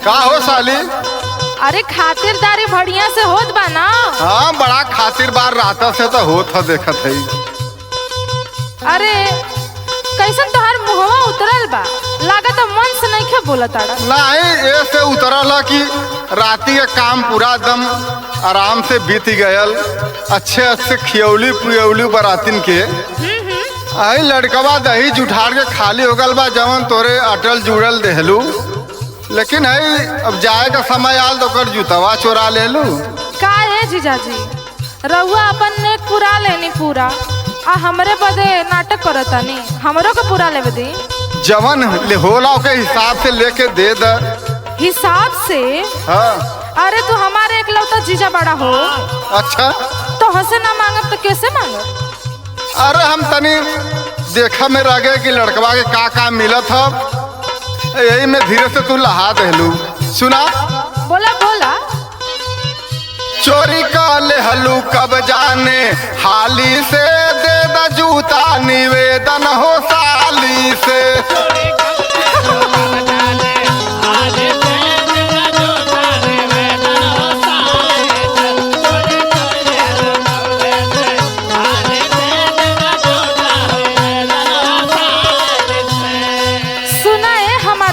का हो साली? अरे खातिरदारी बढ़िया से होत बा ना। हाँ बड़ा खातिर बार रात से तो होत है देखत है। अरे कैसन तोहार मुहवा उतरल बा, लागत मन से नहीं खे बोलत आड़ा। नहीं ऐसे उतरल है कि राती का काम पूरा दम आराम से बीत गयल। अच्छे अच्छे खियौली पुयौली बरातिन के आई लड़कवा दही जुठार के खाली हो गल बा जवन तोरे अटल जुड़ल देहलू। लेकिन है अब जाए का समय आल तो कर जूतवा चोरा ले लू। का है जीजाजी, रउआ अपन नेक पूरा लेनी पूरा आ हमरे बदे नाटक करतानी, हमरो को पूरा लेवे दी। जवन होला के हिसाब से लेके दे द। हिसाब से? हाँ। अरे तू हमारे एकलौता जीजा बड़ा हो। अच्छा तो हसे ना मांगब तो कैसे मांगब? अरे हम तनी देखा में रह गए कि लड़कवा के का मिलत है, यही में धीरे से तू लहा देलू। सुना बोला बोला। चोरी का लेहलू कब जाने हाली से दे द जूता निवेदन हो साली से।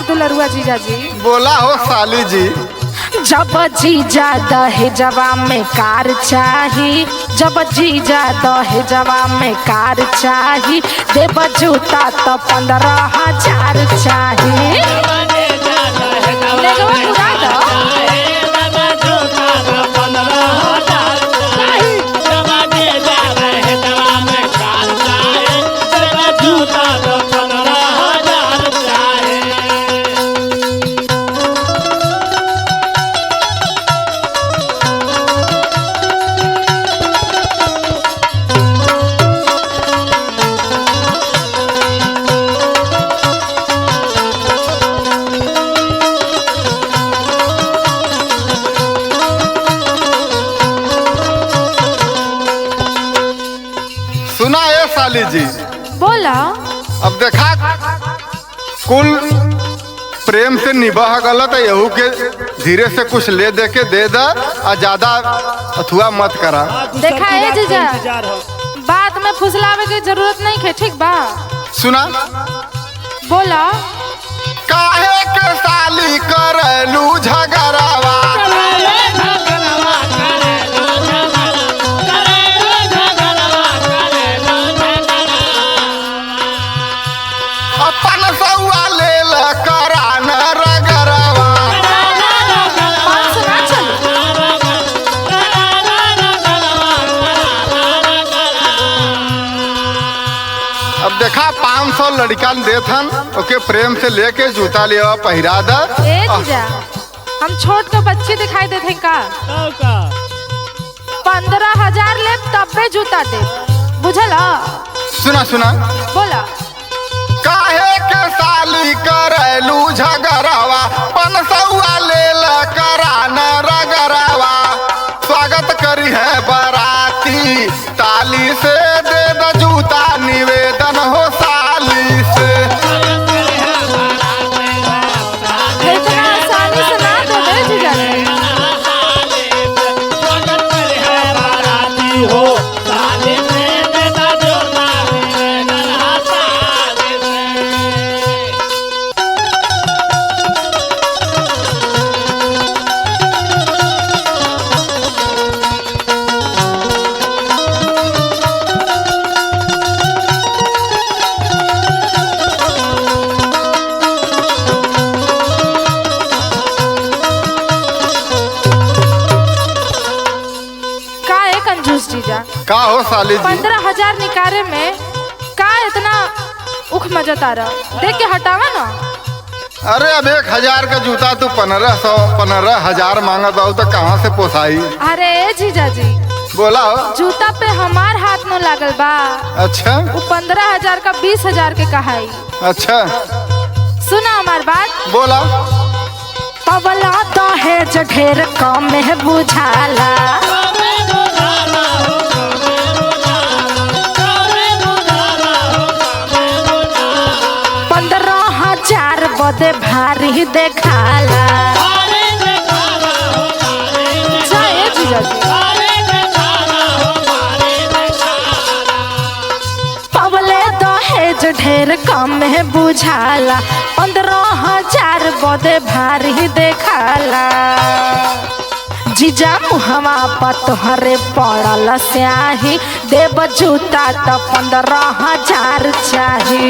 दुलरुआ जीजा जी। बोला हो साली जी। जब जीजा दहेजवा में कार चाही, जब जीजा दहेजवा में कार चाही, देव जूता तो 15,000 चाही। सुना है साली जी। बोला। अब देखा कुल प्रेम से निभाह गलत है, यहू के धीरे से कुछ ले दे के दे दा और ज्यादा अथुआ मत करा। देखा है जीजा, बात में फुसलावे की जरूरत नहीं है, ठीक बा? सुना। बोला। काहे के साली करलू झगड़ावा, अपन सौआ ले ल करान रगरवा। अब देखा 500 लड़का देथन, ओके प्रेम से लेके जूता ले पहिरा द। ए जीजा, हम छोट के बच्ची दिखाई देते का? 15,000 ले तबे जूता दे, बुझला? सुना सुना। बोला। काहे के साली करलू झगड़ावा, 500 ले ल करान रगरवा। स्वागत करी है बराती ताली से, दे द जूता निवेदन हो साली से। इतना आसानी से ना दे दे जीजा जी। का हो साली जी? 15,000 निकारे में का इतना उख मजता रहा, देख के हटावा ना। अरे अब 1,000 का जूता तू 15,000 मांगत हो तो कहाँ से पोसाई? अरे जीजा जी। बोला हो। जूता पे हमार हाथ न लागल बा। अच्छा। वो 15,000 का 20,000 के कहाई। अच्छा सुना हमार बात। बोला। पवला दहेज ढेर कम है बुझाला, 15,000 बदे भारी देखाला। ढेर कम में बुझाला 15,000 बदे भारी देखाला जीजा मुहवा पर तोहरे पड़ल स्याही देव जूता तो 15,000 चाही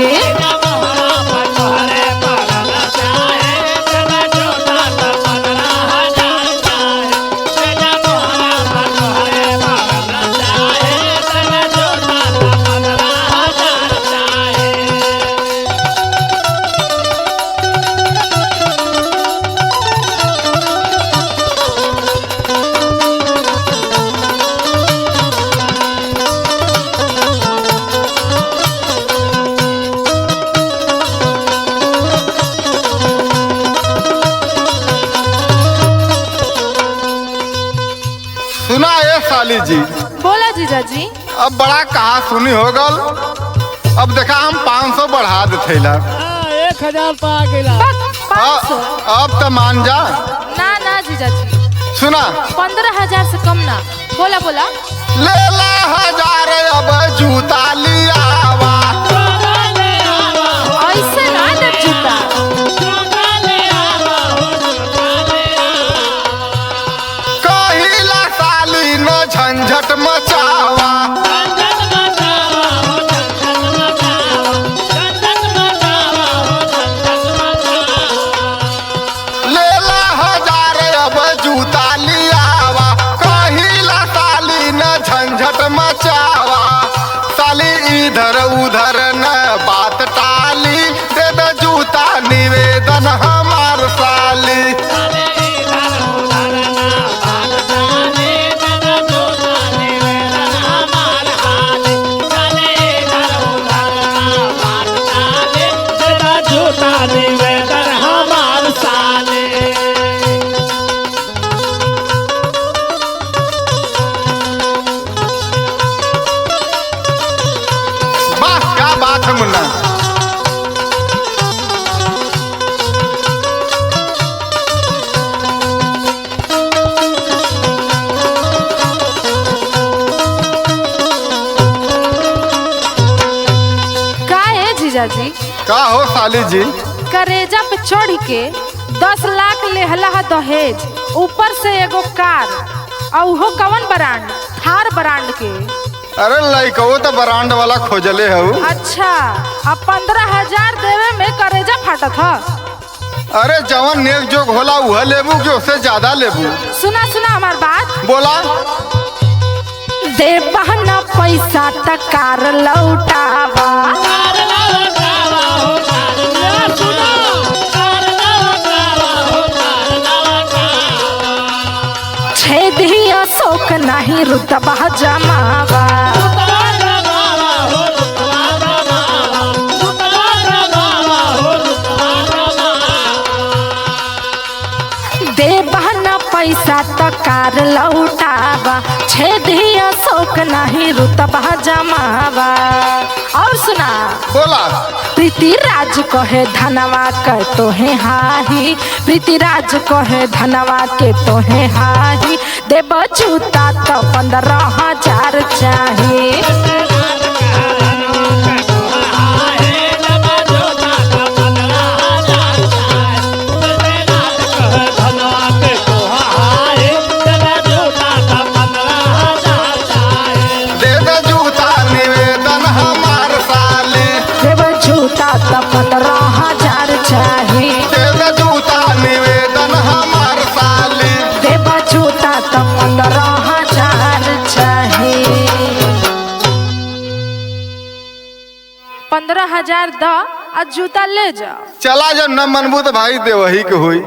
सुना ये साली जी, बोला जीजा जी। अब बड़ा कहा सुनी हो गल। अब देखा हम 500 बढ़ा देते ला 1,000 पा गेला। 500 अब तो मान जा। ना जीजा जी सुना 15,000 से कम ना। बोला बोला ले ला 1,000 अब जूता लियावा ऐसे ना दे जूता कहिला साली न झंझट मचावा ले ला 1,000 अब जूता लियावा कहिला साली न झंझट मचावा साली इधर उधर न बात टाली दे दे जूता निवेदन हमार साली वाह क्या बात है मुन्ना। का है जीजा जी का हो साली जी करेजा पे चढ़ के 10 लाख लेहला दहेज ऊपर से एगो कार और वो कवन ब्रांड थार ब्रांड के। अरे लइको तो ब्रांड वाला खोजले हूँ। अच्छा अब 15,000 देवे में करेजा फाटत ह। अरे जवन नेक जोग होला वह लेबू कि उससे ज्यादा लेबू। सुना सुना हमार बात बोला दे बहना पैसा त कार लौटावा छेदिया शोक नहीं रुतबा जमावा दे बहना पैसा त कार लौटावा छेदिया शोक नहीं रुतबा जमावा। और सुना बोला प्रीति राज कहे धनवा के तोहे हाही प्रीति राज कहे धनवा के तोहे हाही देव जूता तो 15,000 चाही दे दे जूता निवेदन हमार साली देव जूता तो 15,000 चाही दे दे जूता निवेदन हमार साली देव जूता तो 15,000 चाही। 15,000 द आ जूता ले जाओ। चला जब न मनबू तो भाई दे वही के हुई।